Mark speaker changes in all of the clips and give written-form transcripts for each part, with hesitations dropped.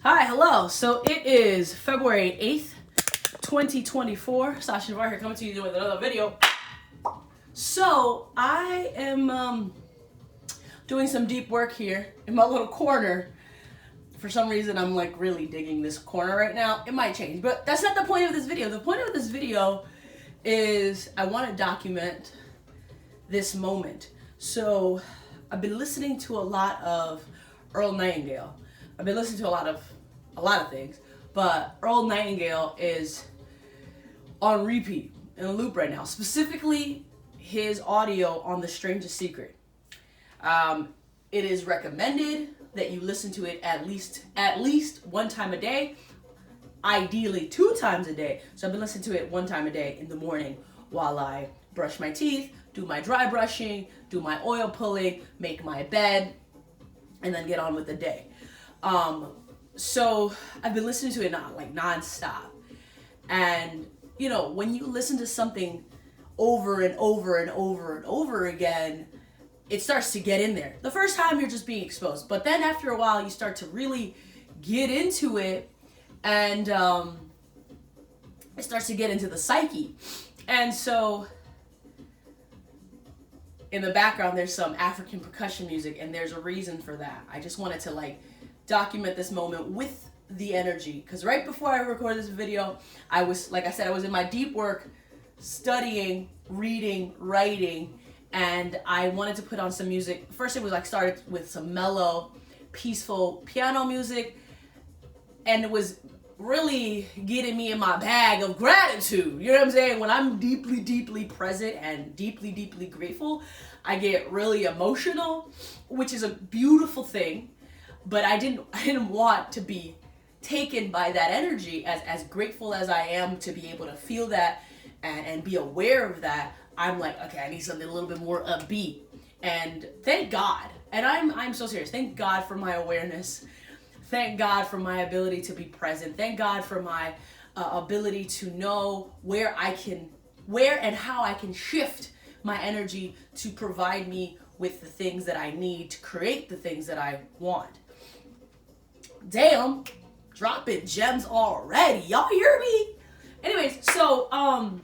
Speaker 1: Hi, hello. So it is February 8th, 2024. Sasha Navar here coming to you with another video. So I am doing some deep work here in my little corner. For some reason, I'm like really digging this corner right now. It might change, but that's not the point of this video. The point of this video is I want to document this moment. So I've been listening to a lot of Earl Nightingale. I've been listening to a lot of things, but Earl Nightingale is on repeat in a loop right now. Specifically, his audio on The Strangest Secret. It is recommended that you listen to it at least one time a day, ideally 2 times a day. So I've been listening to it 1 time a day in the morning while I brush my teeth, do my dry brushing, do my oil pulling, make my bed, and then get on with the day. So I've been listening to it nonstop. And you know, when you listen to something over and over and over and over again, it starts to get in there. The first time you're just being exposed, but then after a while you start to really get into it, and it starts to get into the psyche. And so in the background there's some African percussion music, and there's a reason for that. I just wanted to document this moment with the energy, because right before I recorded this video, I was, like I said, I was in my deep work, studying, reading, writing, and I wanted to put on some music. First it was started with some mellow, peaceful piano music, and it was really getting me in my bag of gratitude. You know what I'm saying? When I'm deeply, deeply present and deeply, deeply grateful, I get really emotional, which is a beautiful thing. But I didn't want to be taken by that energy. As grateful as I am to be able to feel that and be aware of that, I'm like, okay, I need something a little bit more upbeat. And thank God, and I'm so serious, thank God for my awareness. Thank God for my ability to be present. Thank God for my ability to know where and how I can shift my energy to provide me with the things that I need to create the things that I want. Damn, dropping gems already. Y'all hear me? Anyways, so and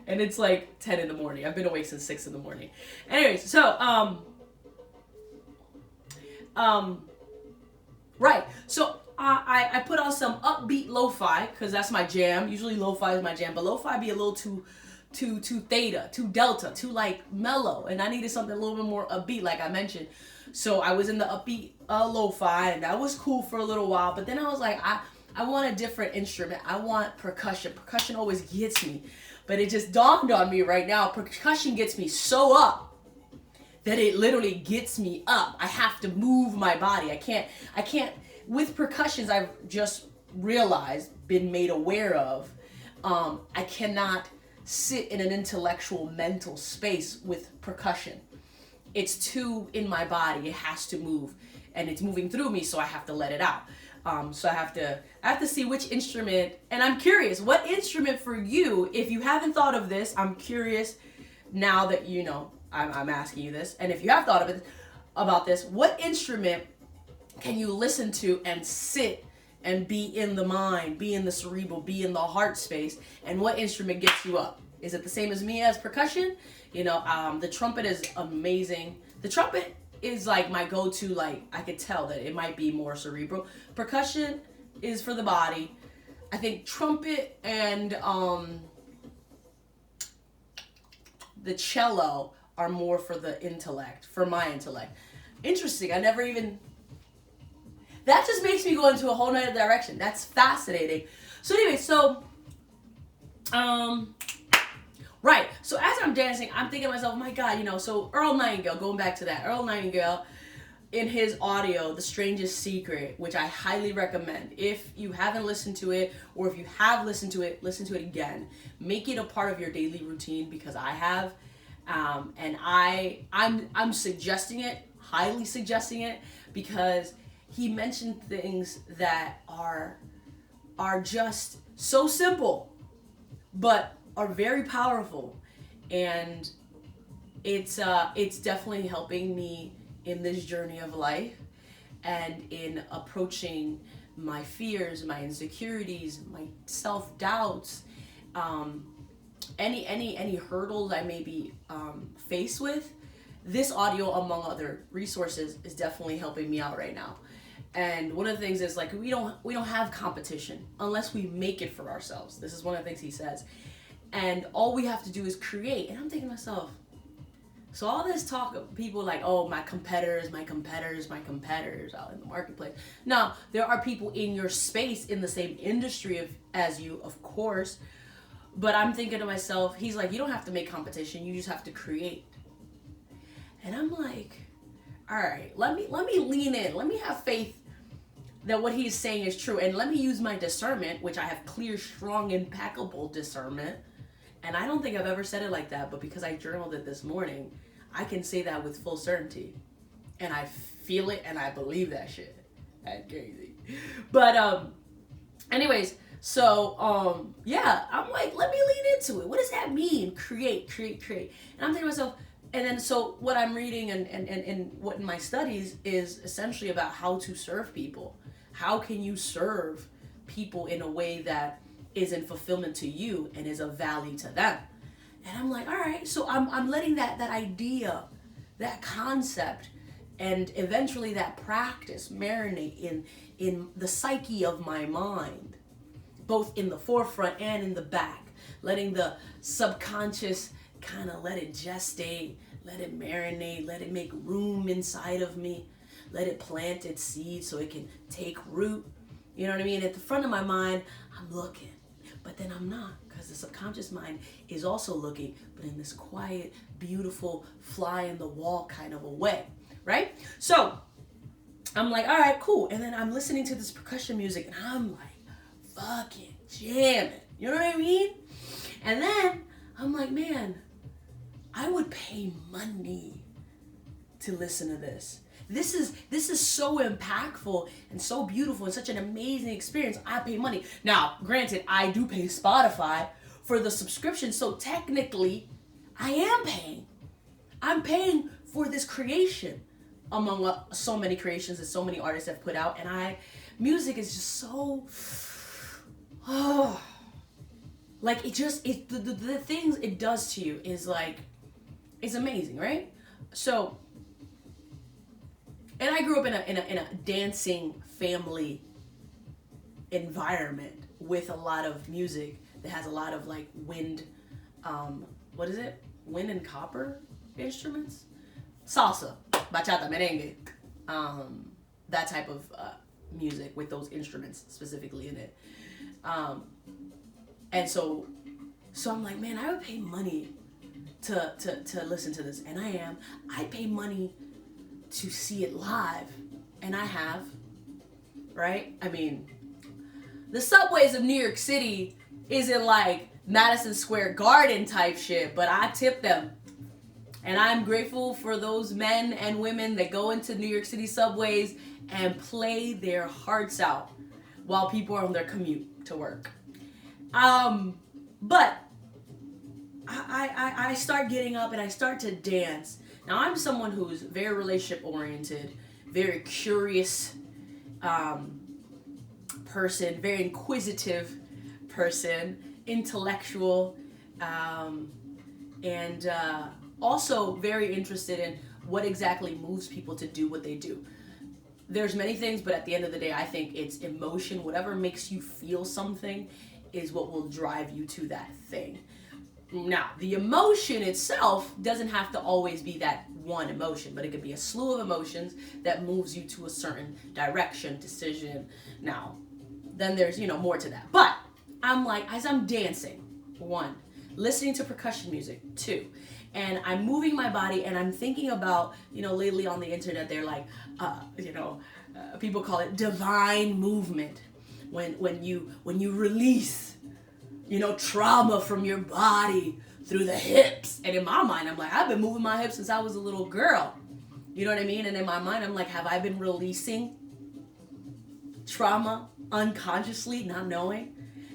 Speaker 1: it's like 10 in the morning. I've been awake since 6 in the morning. Anyways, so right. So I put on some upbeat lo-fi, because that's my jam. Usually lo-fi is my jam, but lo-fi be a little too theta, too delta, too mellow, and I needed something a little bit more upbeat, like I mentioned. So I was in the upbeat lo-fi, and that was cool for a little while. But then I was like, I want a different instrument. I want percussion. Percussion always gets me, but it just dawned on me right now. Percussion gets me so up that it literally gets me up. I have to move my body. I can't. With percussions, I've just realized, been made aware of, I cannot sit in an intellectual, mental space with percussion. It's too in my body. It has to move, and it's moving through me, so I have to let it out. So I have to see which instrument, and I'm curious, what instrument for you, if you haven't thought of this, I'm curious now that you know I'm asking you this, and if you have thought of it about this, what instrument can you listen to and sit and be in the mind, be in the cerebral, be in the heart space, and what instrument gets you up? Is it the same as me as percussion? You know, the trumpet is amazing. The trumpet is like my go-to, I could tell that it might be more cerebral. Percussion is for the body. I think trumpet and the cello are more for the intellect, for my intellect. Interesting. That just makes me go into a whole nother direction. That's fascinating. So anyway, right. So as I'm dancing, I'm thinking to myself, oh my God, so Earl Nightingale, going back to that, Earl Nightingale, in his audio, The Strangest Secret, which I highly recommend. If you haven't listened to it, or if you have listened to it, listen to it again. Make it a part of your daily routine, because I have. And I'm suggesting it, highly suggesting it, because he mentioned things that are just so simple, but are very powerful, and it's definitely helping me in this journey of life. and in approaching my fears, my insecurities, my self-doubts, any hurdles I may be faced with. This audio, among other resources, is definitely helping me out right now. And one of the things is like we don't have competition unless we make it for ourselves. This is one of the things he says. And all we have to do is create. And I'm thinking to myself, so all this talk of people like, oh, my competitors out in the marketplace. Now, there are people in your space in the same industry as you, of course. But I'm thinking to myself, he's like, you don't have to make competition. You just have to create. And I'm like, all right, let me lean in. Let me have faith that what he's saying is true. And let me use my discernment, which I have clear, strong, impeccable discernment. And I don't think I've ever said it like that, but because I journaled it this morning, I can say that with full certainty. And I feel it and I believe that shit. That's crazy. But anyways, so yeah, I'm like, let me lean into it. What does that mean? Create. And I'm thinking to myself, and then so what I'm reading and what in my studies is essentially about how to serve people. How can you serve people in a way that is in fulfillment to you and is of value to them? And I'm like, all right, so I'm letting that idea, that concept, and eventually that practice marinate in the psyche of my mind, both in the forefront and in the back, letting the subconscious kind of let it gestate, let it marinate, let it make room inside of me, let it plant its seed so it can take root. You know what I mean? At the front of my mind, I'm looking, but then I'm not, because the subconscious mind is also looking, but in this quiet, beautiful, fly in the wall kind of a way, right? So I'm like, all right, cool. And then I'm listening to this percussion music and I'm like, fucking jamming. You know what I mean? And then I'm like, man, I would pay money to listen to this. This is so impactful and so beautiful and such an amazing experience. I pay money. Now, granted, I do pay Spotify for the subscription, so technically, I am paying. I'm paying for this creation among so many creations that so many artists have put out, and music is just so, like the things it does to you is like, it's amazing, right? So, and I grew up in a dancing family environment with a lot of music that has a lot of like wind, wind and copper instruments, salsa, bachata, merengue, that type of music with those instruments specifically in it, and so I'm like, man, I would pay money to listen to this, and I pay money to see it live, and I have, right? I mean, the subways of New York City isn't like Madison Square Garden type shit, but I tip them. And I'm grateful for those men and women that go into New York City subways and play their hearts out while people are on their commute to work. But I start getting up and I start to dance. Now, I'm someone who's very relationship oriented, very curious person, very inquisitive person, intellectual, and also very interested in what exactly moves people to do what they do. There's many things, but at the end of the day, I think it's emotion. Whatever makes you feel something is what will drive you to that thing. Now, the emotion itself doesn't have to always be that one emotion, but it could be a slew of emotions that moves you to a certain direction, decision. Now, then there's, more to that. But I'm like, as I'm dancing, 1, listening to percussion music, 2, and I'm moving my body and I'm thinking about, lately on the internet, they're like, people call it divine movement. When you release, trauma from your body through the hips. And in my mind, I'm like, I've been moving my hips since I was a little girl. You know what I mean? And in my mind, I'm like, have I been releasing trauma unconsciously, not knowing?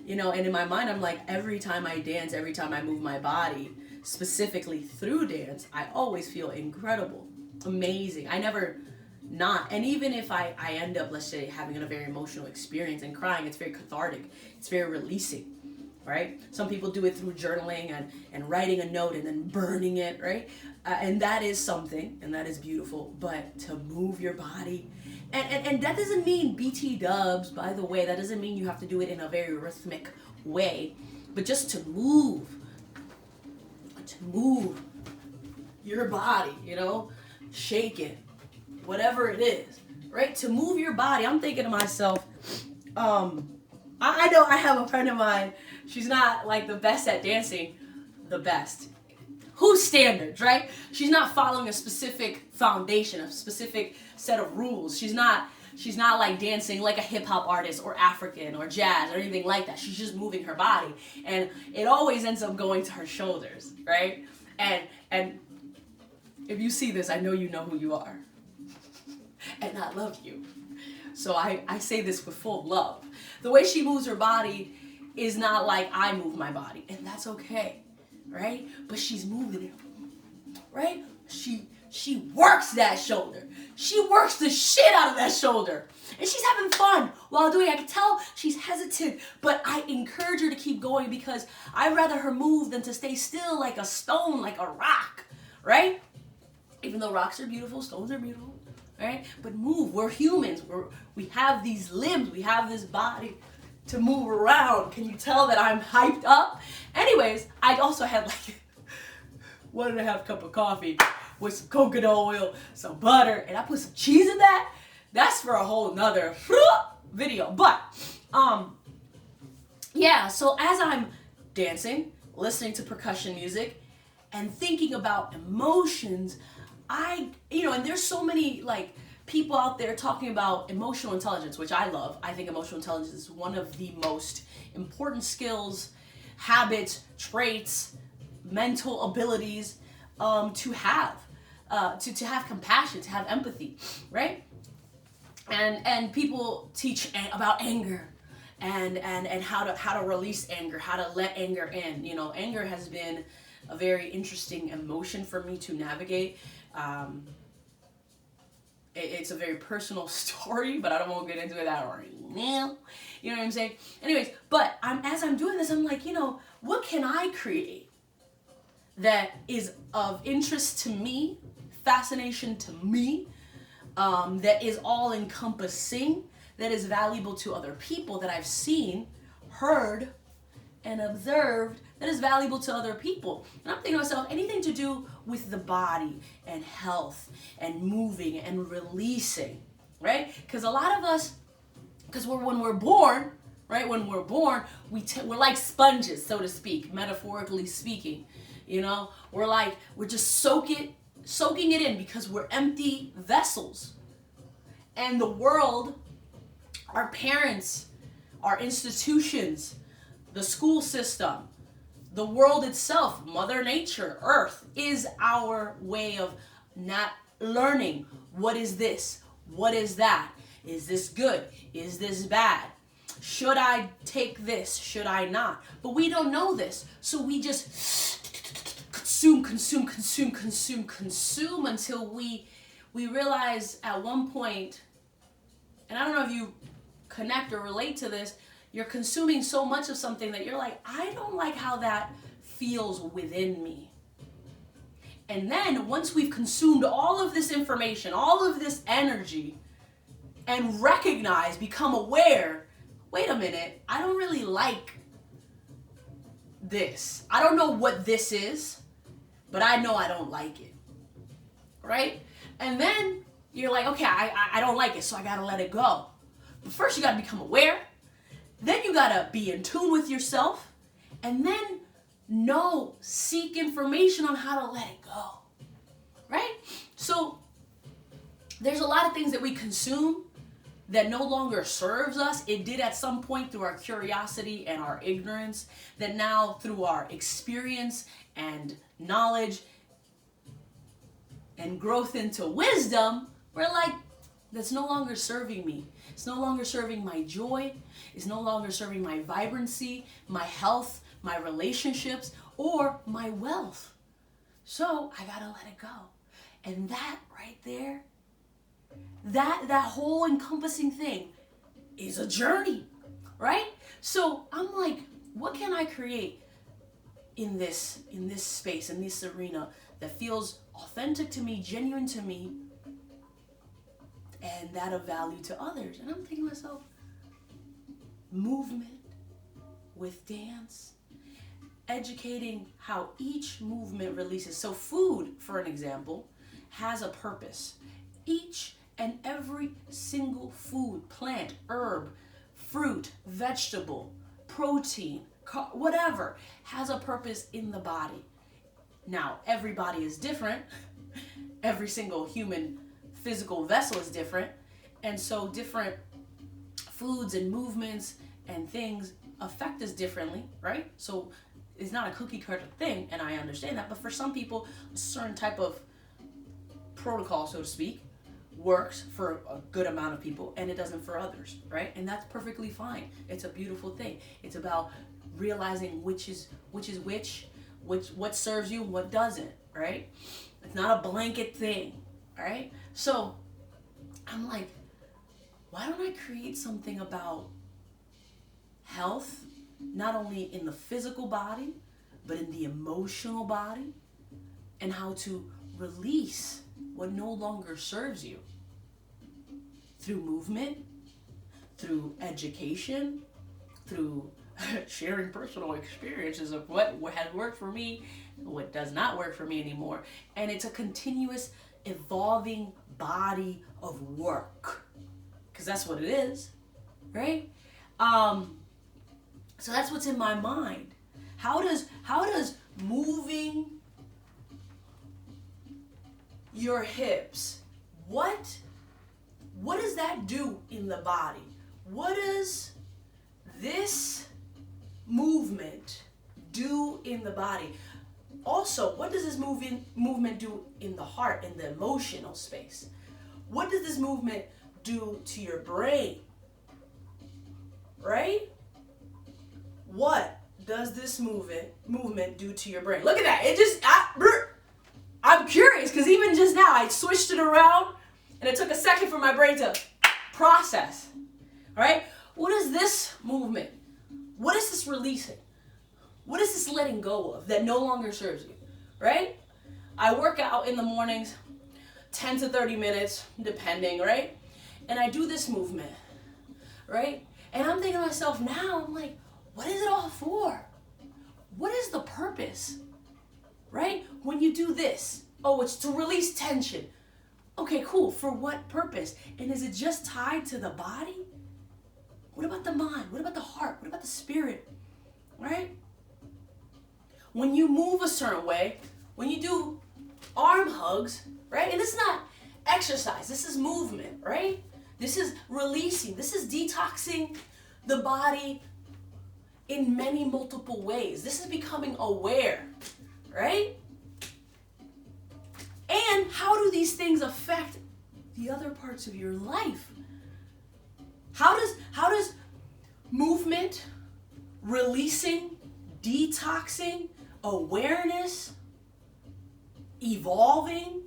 Speaker 1: And in my mind, I'm like, every time I dance, every time I move my body, specifically through dance, I always feel incredible, amazing. I never not. And even if I end up, let's say, having a very emotional experience and crying, it's very cathartic. It's very releasing, right? Some people do it through journaling and writing a note and then burning it, right? And that is something, and that is beautiful. But to move your body, and that doesn't mean BT dubs, by the way. That doesn't mean you have to do it in a very rhythmic way. But just to move your body, shake it, whatever it is, right? To move your body. I'm thinking to myself, I know I have a friend of mine. She's not like the best at dancing, the best. Whose standards, right? She's not following a specific foundation, a specific set of rules. She's not like dancing like a hip hop artist or African or jazz or anything like that. She's just moving her body, and it always ends up going to her shoulders, right? And if you see this, I know you know who you are, and I love you. So I say this with full love. The way she moves her body is not like I move my body, and that's okay, right? But she's moving it, right? She works that shoulder. She works the shit out of that shoulder. And she's having fun while doing it. I can tell she's hesitant, but I encourage her to keep going because I'd rather her move than to stay still like a stone, like a rock, right? Even though rocks are beautiful, stones are beautiful, right? But move. We're humans. We have these limbs. We have this body to move around. Can you tell that I'm hyped up? Anyways, I also had like 1.5 cup of coffee with some coconut oil, some butter, and I put some cheese in that. That's for a whole nother video. But yeah, so as I'm dancing, listening to percussion music, and thinking about emotions, and there's so many like people out there talking about emotional intelligence, which I love. I think emotional intelligence is one of the most important skills, habits, traits, mental abilities to have compassion, to have empathy, right? And people teach about anger and how to release anger, how to let anger in. Anger has been a very interesting emotion for me to navigate. It's a very personal story, but I don't want to get into that right now. You know what I'm saying? Anyways, but as I'm doing this, I'm like, what can I create that is of interest to me, fascination to me, that is all encompassing, that is valuable to other people, that I've seen, heard, and observed, that is valuable to other people. And I'm thinking to myself, anything to do with the body and health and moving and releasing, right? Because a lot of us, when we're born, right? When we're born, we're like sponges, so to speak, metaphorically speaking. We're just soaking it in because we're empty vessels. And the world, our parents, our institutions, the school system, the world itself, Mother Nature, Earth, is our way of not learning. What is this? What is that? Is this good? Is this bad? Should I take this? Should I not? But we don't know this. So we just consume until we realize at one point, and I don't know if you connect or relate to this, you're consuming so much of something that you're like, I don't like how that feels within me. And then once we've consumed all of this information, all of this energy, and become aware, wait a minute, I don't really like this. I don't know what this is, but I know I don't like it, right? And then you're like, okay, I don't like it, so I gotta let it go. But first you gotta become aware, then you gotta be in tune with yourself, and then seek information on how to let it go, right? So there's a lot of things that we consume that no longer serves us. It did at some point through our curiosity and our ignorance, that now through our experience and knowledge and growth into wisdom, we're like, that's no longer serving me. It's no longer serving my joy. It's no longer serving my vibrancy, my health, my relationships, or my wealth. So I gotta let it go. And that right there that whole encompassing thing is a journey, right? So I'm like, what can I create in this space, in this arena that feels authentic to me, genuine to me, and that of value to others? And I'm thinking to myself, movement with dance, educating how each movement releases. So food, for an example, has a purpose. Each and every single food, plant, herb, fruit, vegetable, protein, whatever, has a purpose in the body. Now, every body is different. Every single human physical vessel is different. And so different foods and movements and things affect us differently, right? So it's not a cookie cutter thing, and I understand that. But for some people, a certain type of protocol, so to speak, works for a good amount of people, and it doesn't for others, right? And that's perfectly fine. It's a beautiful thing. It's about realizing which is which, what serves you, what doesn't, right? It's not a blanket thing, all right? So I'm like, why don't I create something about health, not only in the physical body, but in the emotional body, and how to release what no longer serves you through movement, through education, through sharing personal experiences of what has worked for me, what does not work for me anymore. And it's a continuous evolving body of work, because that's what it is, right? So that's what's in my mind. How does moving your hips, what does that do in the body? What does this movement do in the body? Also, what does this movement do in the heart, in the emotional space? What does this movement do to your brain? Right? What does this movement do to your brain? Look at that. It just, I'm curious, because even just now I switched it around and it took a second for my brain to process. All right? What is this movement? What is this releasing? What is this letting go of that no longer serves you? Right? I work out in the mornings, 10 to 30 minutes, depending, right? And I do this movement, right? And I'm thinking to myself now, I'm like, what is it all for? What is the purpose? Right? When you do this, oh, it's to release tension. Okay, cool. For what purpose? And is it just tied to the body? What about the mind? What about the heart? What about the spirit? Right? When you move a certain way, when you do arm hugs, right? And this is not exercise. This is movement, right? This is releasing. This is detoxing the body in many multiple ways. This is becoming aware, right? And how do these things affect the other parts of your life? How does movement, releasing, detoxing, awareness, evolving,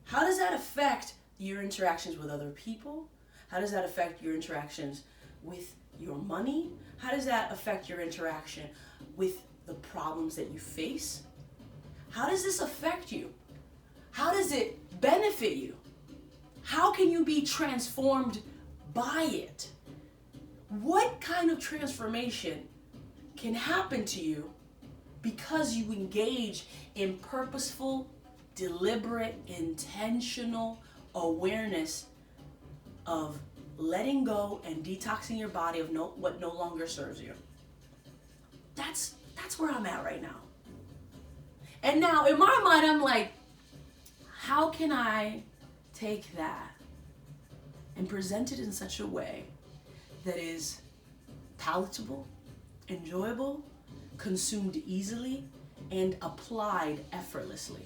Speaker 1: how does that affect your interactions with other people? How does that affect your interactions with your money? How does that affect your interaction with the problems that you face? How does this affect you? How does it benefit you? How can you be transformed by it? What kind of transformation can happen to you because you engage in purposeful, deliberate, intentional awareness of letting go and detoxing your body of what no longer serves you? That's where I'm at right now. And now in my mind, I'm like, how can I take that and present it in such a way that is palatable, enjoyable, consumed easily, and applied effortlessly?